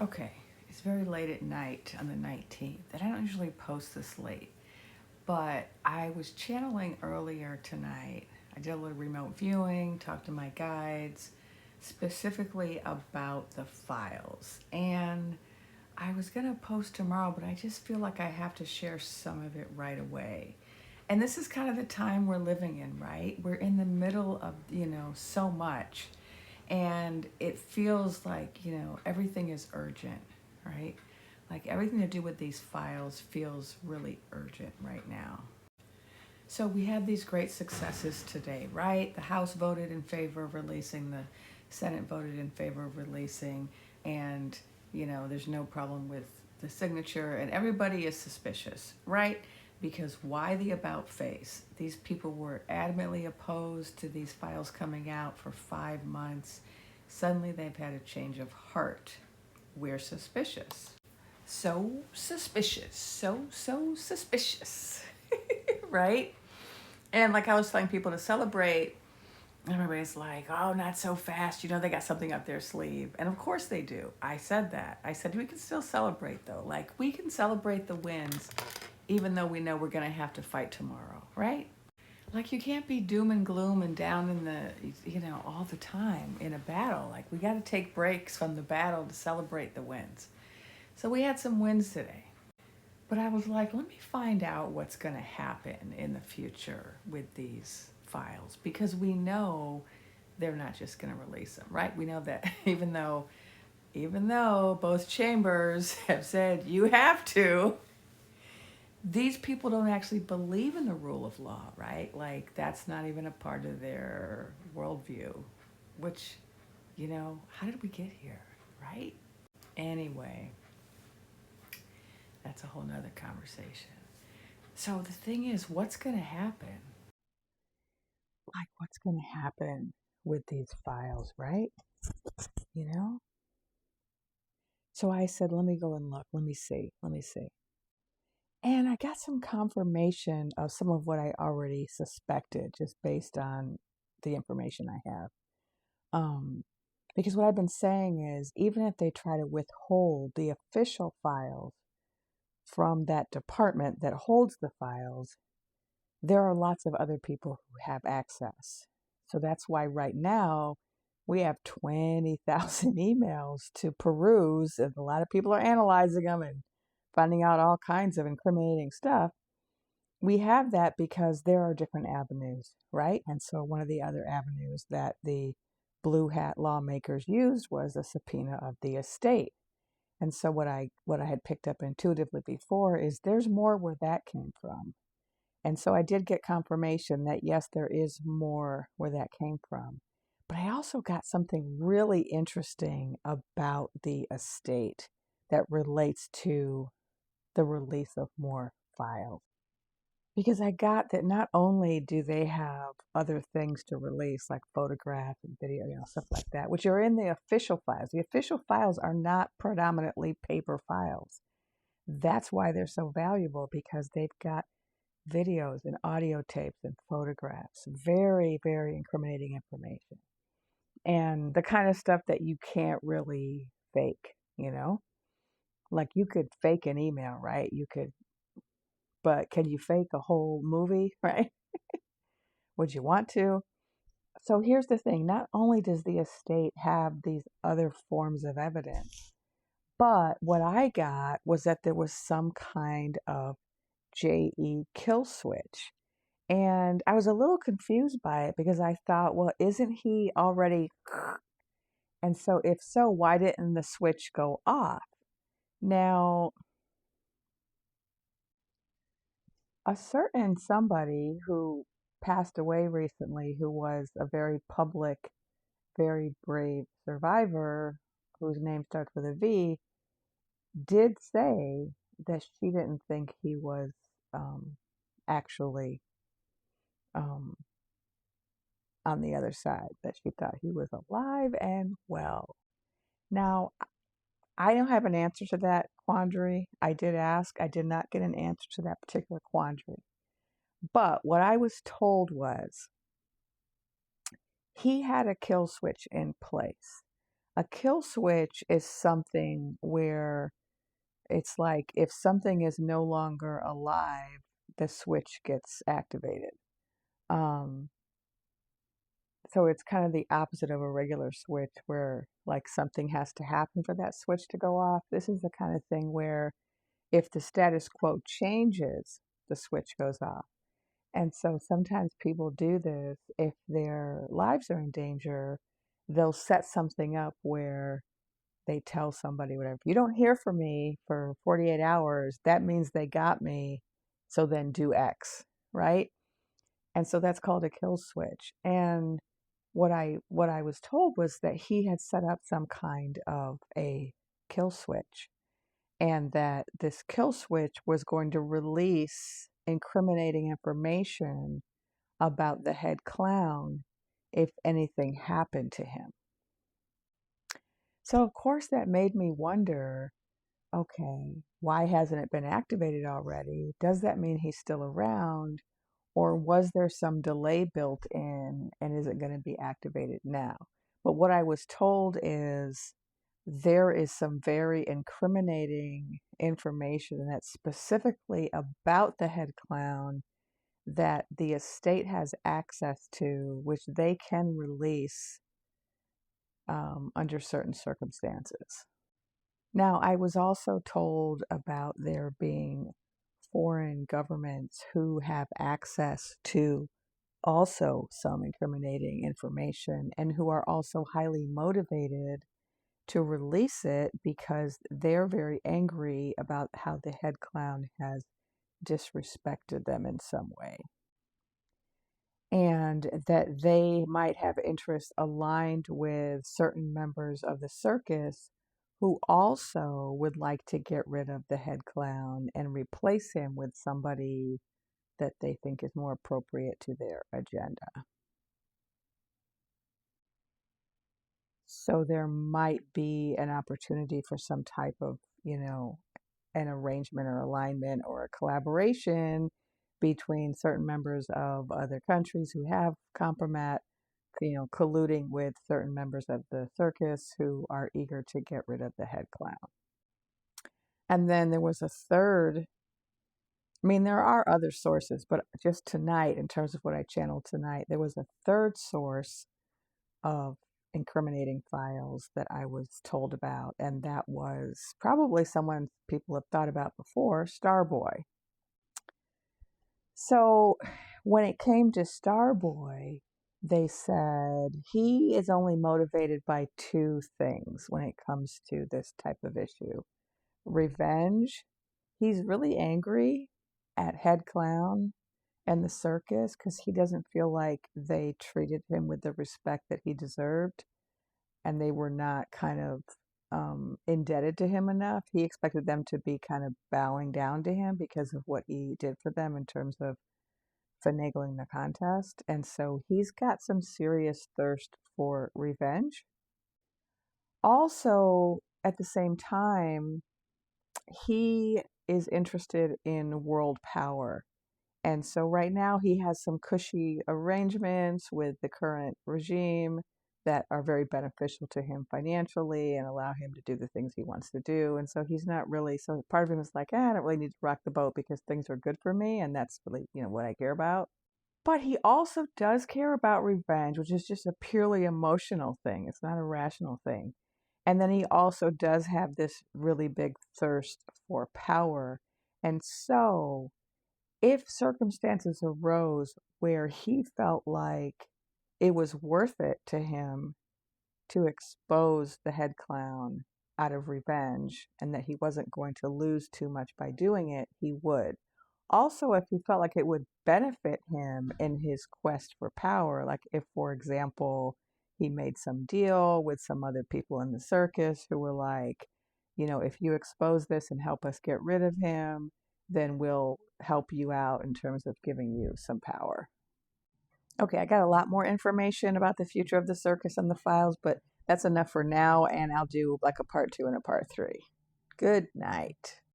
Okay, it's very late at night on the 19th, and I don't usually post this late, but I was channeling earlier tonight. I did a little remote viewing, talked to my guides, specifically about the files. And I was going to post tomorrow, but I just feel like I have to share some of it right away. And this is kind of the time we're living in, right? We're in the middle of, so much. And it feels like, everything is urgent, right? Like everything to do with these files feels really urgent right now. So we had these great successes today, right? The House voted in favor of releasing, the Senate voted in favor of releasing, and, there's no problem with the signature, and everybody is suspicious, right? Because why the about face? These people were adamantly opposed to these files coming out for 5 months. Suddenly they've had a change of heart. We're suspicious. So suspicious. So suspicious. Right? And like I was telling people to celebrate, everybody's like, oh, not so fast. They got something up their sleeve. And of course they do. I said that. I said, we can still celebrate though. Like we can celebrate the wins, even though we know we're going to have to fight tomorrow, right? Like you can't be doom and gloom and down in the, all the time in a battle. Like we got to take breaks from the battle to celebrate the wins. So we had some wins today. But I was like, let me find out what's going to happen in the future with these files because we know they're not just going to release them, right? We know that even though both chambers have said you have to, these people don't actually believe in the rule of law, right? Like that's not even a part of their worldview, which, how did we get here, right? Anyway, that's a whole nother conversation. So the thing is, what's going to happen? Like, what's going to happen with these files, right? You know? So I said, let me go and look. Let me see. And I got some confirmation of some of what I already suspected just based on the information I have. Um, because what I've been saying is, even if they try to withhold the official files from that department that holds the files, there are lots of other people who have access. So that's why right now we have 20,000 emails to peruse, and a lot of people are analyzing them and finding out all kinds of incriminating stuff. We have that because there are different avenues, right? And so one of the other avenues that the blue hat lawmakers used was a subpoena of the estate. And so what I had picked up intuitively before is there's more where that came from. And so I did get confirmation that yes, there is more where that came from. But I also got something really interesting about the estate that relates to the release of more files. Because I got that not only do they have other things to release, like photographs and video, stuff like that, which are in the official files. The official files are not predominantly paper files. That's why they're so valuable because they've got videos and audio tapes and photographs, very, very incriminating information. And the kind of stuff that you can't really fake, Like you could fake an email, right? But can you fake a whole movie, right? Would you want to? So here's the thing, not only does the estate have these other forms of evidence, but what I got was that there was some kind of JE kill switch. And I was a little confused by it because I thought, well, isn't he already? And so, if so, why didn't the switch go off? Now, a certain somebody who passed away recently, who was a very public, very brave survivor, whose name starts with a V, did say that she didn't think he was actually um, on the other side, that she thought he was alive and well. Now, I don't have an answer to that quandary. I did ask. I did not get an answer to that particular quandary. But what I was told was he had a kill switch in place. A kill switch is something where it's like if something is no longer alive, the switch gets activated. Um, so it's kind of the opposite of a regular switch where like something has to happen for that switch to go off. This is the kind of thing where if the status quo changes, the switch goes off. And so sometimes people do this if their lives are in danger, they'll set something up where they tell somebody, whatever, if you don't hear from me for 48 hours, that means they got me. So then do X, right? And so that's called a kill switch. And what I was told was that he had set up some kind of a kill switch and that this kill switch was going to release incriminating information about the head clown if anything happened to him. So of course that made me wonder, okay, why hasn't it been activated already? Does that mean he's still around? Or was there some delay built in and is it going to be activated now? But what I was told is there is some very incriminating information that's specifically about the head clown that the estate has access to, which they can release under certain circumstances. Now, I was also told about there being foreign governments who have access to also some incriminating information and who are also highly motivated to release it because they're very angry about how the head clown has disrespected them in some way. And that they might have interests aligned with certain members of the circus who also would like to get rid of the head clown and replace him with somebody that they think is more appropriate to their agenda. So there might be an opportunity for some type of, an arrangement or alignment or a collaboration between certain members of other countries who have compromat, colluding with certain members of the circus who are eager to get rid of the head clown. And then there was a third, I mean, there are other sources, but just tonight, in terms of what I channeled tonight, there was a third source of incriminating files that I was told about, and that was probably someone people have thought about before, Starboy. So when it came to Starboy, they said he is only motivated by two things when it comes to this type of issue. Revenge. He's really angry at Head Clown and the circus because he doesn't feel like they treated him with the respect that he deserved and they were not kind of indebted to him enough. He expected them to be kind of bowing down to him because of what he did for them in terms of finagling the contest. And so he's got some serious thirst for revenge. Also, at the same time, he is interested in world power. And so right now he has some cushy arrangements with the current regime that are very beneficial to him financially and allow him to do the things he wants to do. And so he's not really, so part of him is like, I don't really need to rock the boat because things are good for me. And that's really, what I care about. But he also does care about revenge, which is just a purely emotional thing. It's not a rational thing. And then he also does have this really big thirst for power. And so if circumstances arose where he felt like it was worth it to him to expose the head clown out of revenge and that he wasn't going to lose too much by doing it, he would. Also, if he felt like it would benefit him in his quest for power, like if, for example, he made some deal with some other people in the circus who were like, if you expose this and help us get rid of him, then we'll help you out in terms of giving you some power. Okay, I got a lot more information about the future of the circus and the files, but that's enough for now, and I'll do like a part 2 and a part 3. Good night.